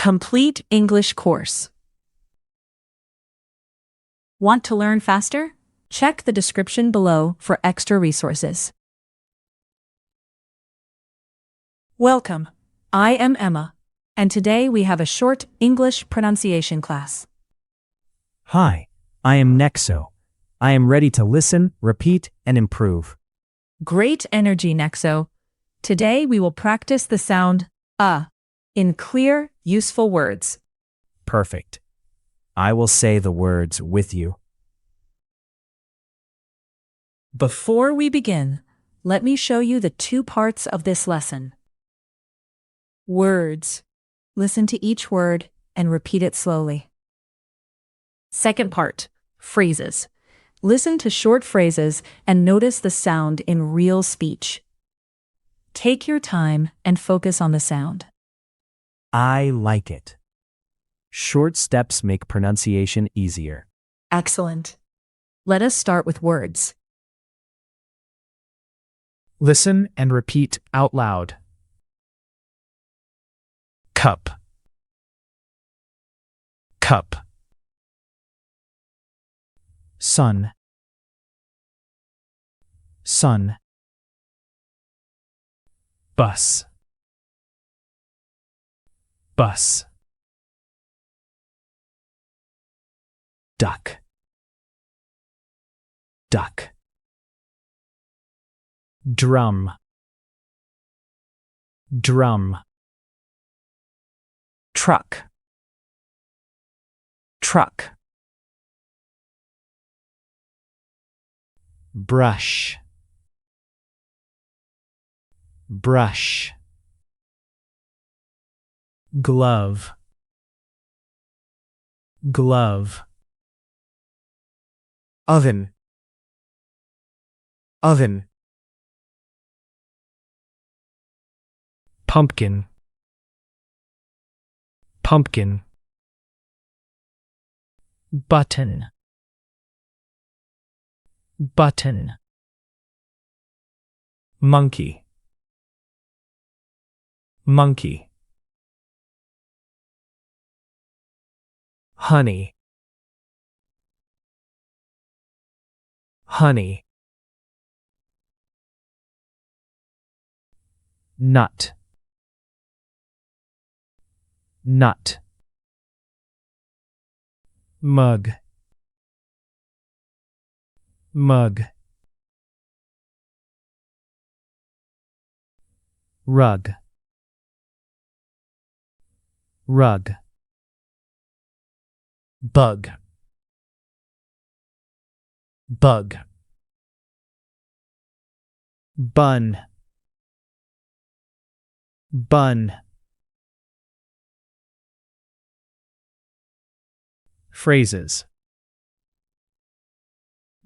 Complete English course. Want to learn faster? Check the description below for extra resources. Welcome. I am Emma, and today we have a short English pronunciation class. Hi, I am Nexo. I am ready to listen, repeat, and improve. Great energy, Nexo. Today we will practice the sound in clear, useful words. Perfect. I will say the words with you. Before we begin, let me show you the two parts of this lesson. Words. Listen to each word and repeat it slowly. Second part, phrases. Listen to short phrases and notice the sound in real speech. Take your time and focus on the sound. I like it. Short steps make pronunciation easier. Excellent. Let us start with words. Listen and repeat out loud. Cup. Cup. Sun. Sun. Bus. Bus. Duck. Duck. Drum. Drum. Truck. Truck. Brush. Brush. Glove. Glove. Oven. Oven. Pumpkin. Pumpkin. Button. Button. Monkey. Monkey. Honey. Honey. Nut. Nut. Mug. Mug. Rug. Rug. Bug. Bug. Bun. Bun. Phrases.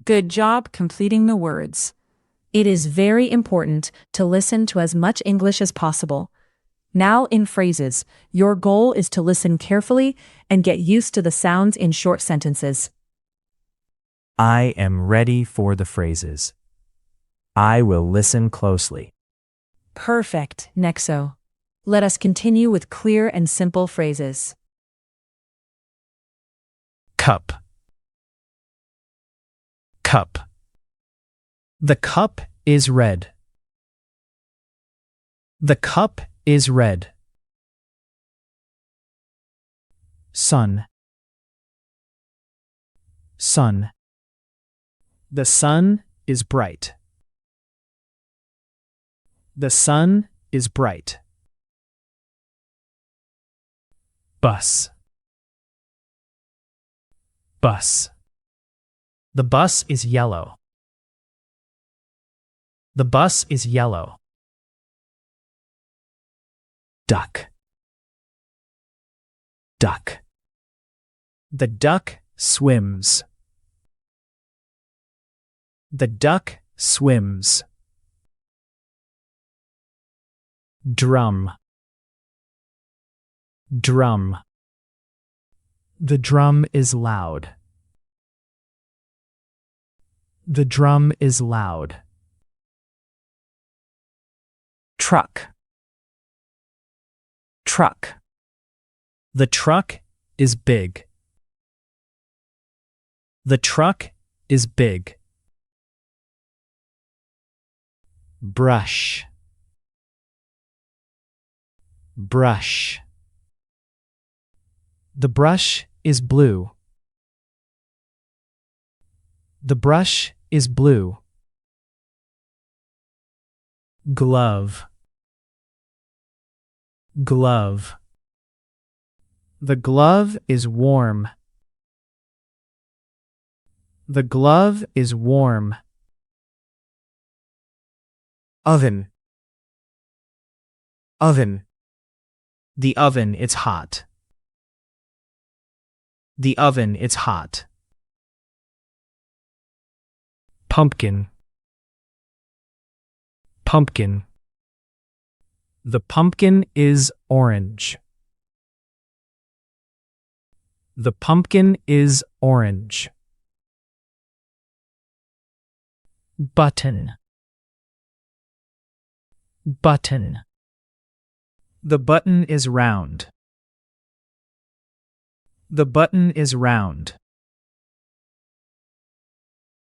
Good job completing the words. It is very important to listen to as much English as possible. Now in phrases, your goal is to listen carefully and get used to the sounds in short sentences. I am ready for the phrases. I will listen closely. Perfect, Nexo. Let us continue with clear and simple phrases. Cup. Cup. The cup is red. The cup is red. Sun. Sun. The sun is bright. The sun is bright. Bus. Bus. The bus is yellow. The bus is yellow. Duck. Duck. The duck swims. The duck swims. Drum. Drum. The drum is loud. The drum is loud. Truck. Truck. The truck is big. The truck is big. Brush. Brush. The brush is blue. The brush is blue. Glove. Glove. The glove is warm. The glove is warm. Oven. Oven. The oven is hot. The oven is hot. Pumpkin. Pumpkin. The pumpkin is orange. The pumpkin is orange. Button. Button. The button is round. The button is round.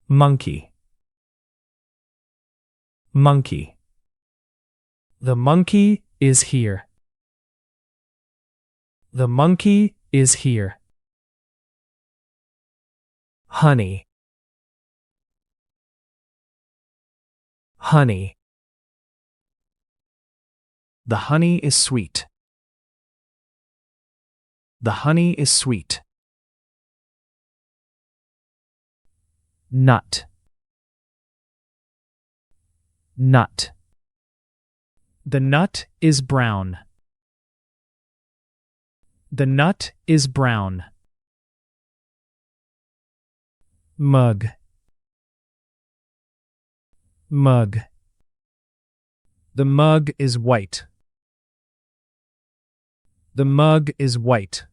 Monkey. Monkey. The monkey is here. The monkey is here. Honey. Honey. The honey is sweet. The honey is sweet. Nut. Nut. The nut is brown. The nut is brown. Mug. Mug. The mug is white. The mug is white.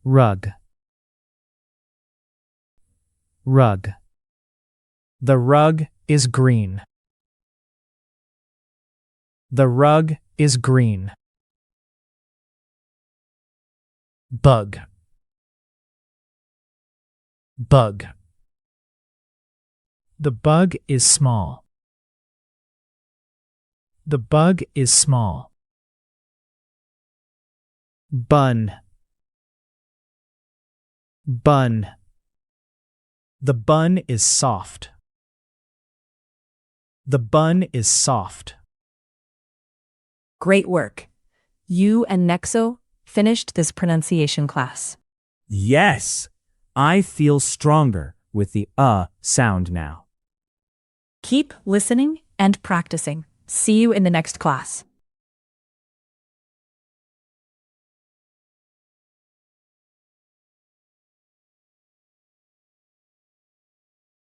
Rug. Rug. The rug is green. The rug is green. Bug. Bug. The bug is small. The bug is small. Bun. Bun. The bun is soft. The bun is soft. Great work. You and Nexo finished this pronunciation class. Yes, I feel stronger with the sound now. Keep listening and practicing. See you in the next class.